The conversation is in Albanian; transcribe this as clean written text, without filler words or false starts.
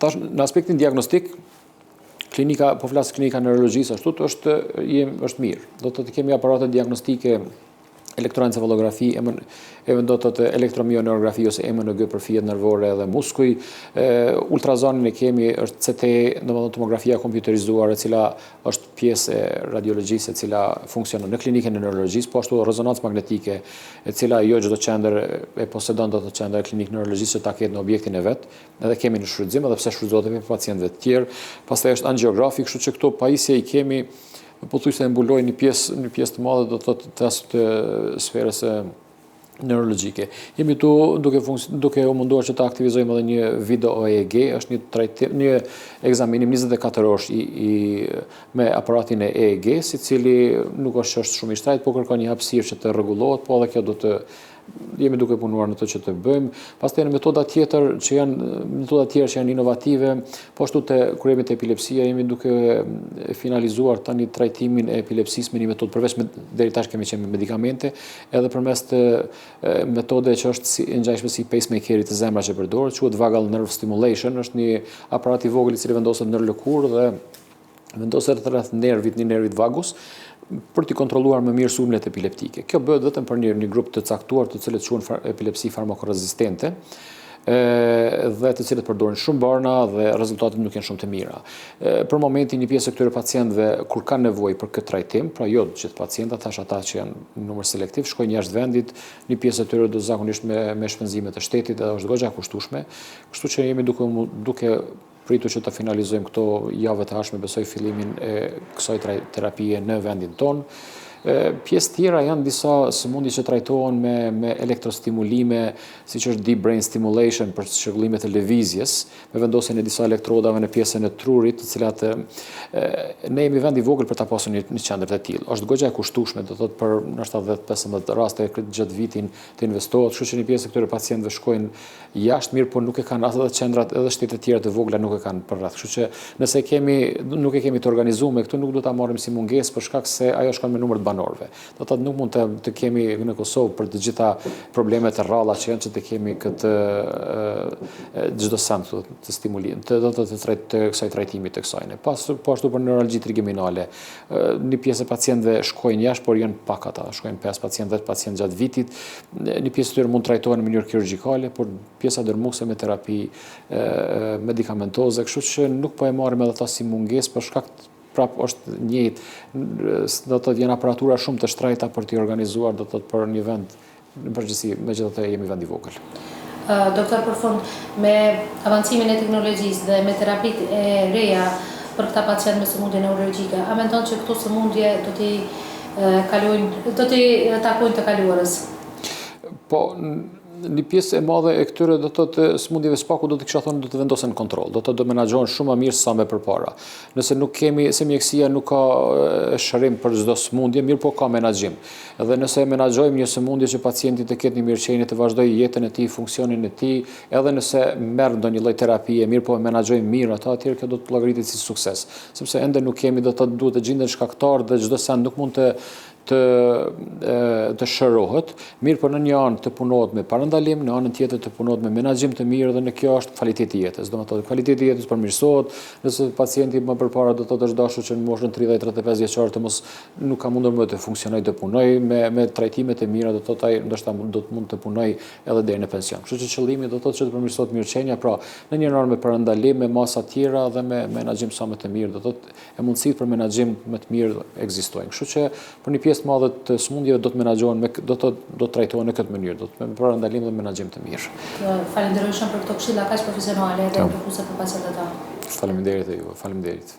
Tash, në aspektin diagnostik, klinika, po flas klinika neurologjisë ashtu, është mirë. Do të kemi aparate diagnostike, elektroencefalografi, do të elektromionografi ose EMNG për fijet nervore dhe muskuj. Ultrazonin e kemi, është CT, domethënë tomografia kompjuterizuar, e cila është pjesë e radiologjisë, e cila funksionon në klinikën e neurologjisë, po ashtu rezonancë magnetike, e cila jo çdo qendër e posedon të qendër e klinikë neurologjisë që ta ketë në objektin e vet. Edhe kemi në shfrytëzim, edhe pse shfrytëzohet edhe për pacientëve të tjerë. Pastaj është angiografi, kështu që këto pajisje i kemi pothuajse mbuloj një pjesë të madhe do të thotë të sferës neurologjike. Jemi tu duke u munduar që të aktivizojmë edhe një video EEG, është një ekzaminim 24 orësh me aparatin e EEG, i cili nuk është shumë i shtrejtë, po kërkon një hapësirë që të rregullohet, po edhe kjo do të jemi duke punuar në të që të bëjmë. Pastaj në metoda tjetër që janë inovative, po ashtu kur jemi te epilepsia, jemi duke finalizuar tani trajtimin e epilepsisë me një metodë përveç deri tash kemi qenë me medikamente, edhe përmes të metode që është ngjashme si pacemakerit të zemrës që përdoret, quhet vagal nerve stimulation, është një aparat i vogël i cili vendoset në lëkurë dhe vendoset rreth nervit vagus, për të kontrolluar më mirë sulmet epileptike. Kjo bëhet vetëm për një grup të caktuar të cilët quhen epilepsi farmakorezistente, dhe të cilët përdorin shumë barna dhe rezultatet nuk janë shumë të mira. Për momentin një pjesë e këtyre pacientëve kur kanë nevojë për këtë trajtim, pra jo të gjithë pacientët, thash ata që janë në numër selektiv, shkojnë jashtë vendit, një pjesë e tyre do zakonisht me shpenzime të shtetit dhe është goxha kushtueshme, kështu që jemi duke pritur që të finalizojmë këto javë të ardhshme, besoj fillimin e kësaj terapie në vendin tonë. Pjesë tjera janë disa sëmundje që trajtohen me elektrostimulime, siç është deep brain stimulation për shërbullime të lëvizjes, me vendosjen e disa elektrodave në pjesën e trurit, të cilat ne jemi vend i vogël për ta pasur një qendër të tillë. Është goxha e kushtueshme, do thotë për ndoshta 10-15 raste gjatë vitin të investohet, kështu që një pjesë e këtyre pacientëve shkojnë jashtë mirë, por nuk e kanë edhe qendrat edhe shtete të tjera të vogla nuk e kanë për rreth. Kështu që nëse nuk e kemi të organizuar këtu, nuk do ta marrim si mungesë për shkak se ajo shkon me numër të banorëve. Do të thotë nuk mund të kemi në Kosovë për të gjitha problemet e rralla që janë që të kemi këtë çdo sant të stimulim, të kësaj trajtimi të kësaj. Po ashtu për neuralgji trigeminale, një pjesë e pacientëve shkojnë jashtë, por janë pak ata, shkojnë 5 pacientë, 10 pacientë gjatë vitit. Një pjesë e tyre mund trajtohen në mënyrë kirurgjikale, por pjesa dërmuese me terapi medikamentoze, kështu që nuk po e marrim edhe ta si mungesë për shkak prapë është njëjtë, do të thotë janë aparatura shumë të shtrejta për t'i organizuar, do të thotë për një vend, në përgjithësi, megjithatë jemi vend i vogël. Doktor, për fund, me avancimin e teknologjisë dhe me terapitë e reja për këta pacientë me sëmundje neurologjike, a mendon që këto sëmundje do t'i takojnë të kaluarës? Po, një pjesë e madhe e këtyre do të thotë sëmundjeve spaku do të kisha thënë do të vendosen në kontroll, do të menaxhohen shumë më mirë se sa më përpara. Nëse nuk kemi, se mjekësia nuk ka shërim për çdo sëmundje, mirë po ka menaxhim. Edhe nëse menaxhojmë një sëmundje që pacienti të ketë një mirëqenie, të vazhdojë jetën e tij, funksionin e tij, edhe nëse merr ndonjë lloj terapie, mirë po e menaxhojmë mirë ato, atëherë kjo do të llogaritet si sukses, sepse ende nuk kemi, do të thotë duhet të gjenden shkaktar dhe çdo send nuk mund të shërohet, mirë por në një anë të punohet me parandalim, në anën tjetër të punohet me menaxhim të mirë dhe në kjo është kvaliteti i jetës. Domethënë kvaliteti i jetës përmirësohet, nëse pacienti më përpara do të thotë është dashur që në moshën 30-35 vjeçare të mos nuk ka mundur më të funksionojë, të punojë me trajtimet e mira, do të thotë ai ndoshta do të mund të punojë edhe deri në pension. Kështu që qëllimi do të thotë që të përmirësohet mirëqenia, pra në një anë me parandalim, me masa të tjera dhe me menaxhim sa më të mirë, do të thotë e mundësitë për menaxhim më të mirë ekzistojnë. Kështu që për një pjesë të madhe të sëmundjeve do të menaxhohen do të trajtohen në këtë mënyrë, do të me parandalim dhe menaxhim të mirë. Falenderoj shumë për këto këshilla kaq profesionale dhe përkuese për pacientët tanë. Faleminderit e juve, faleminderit.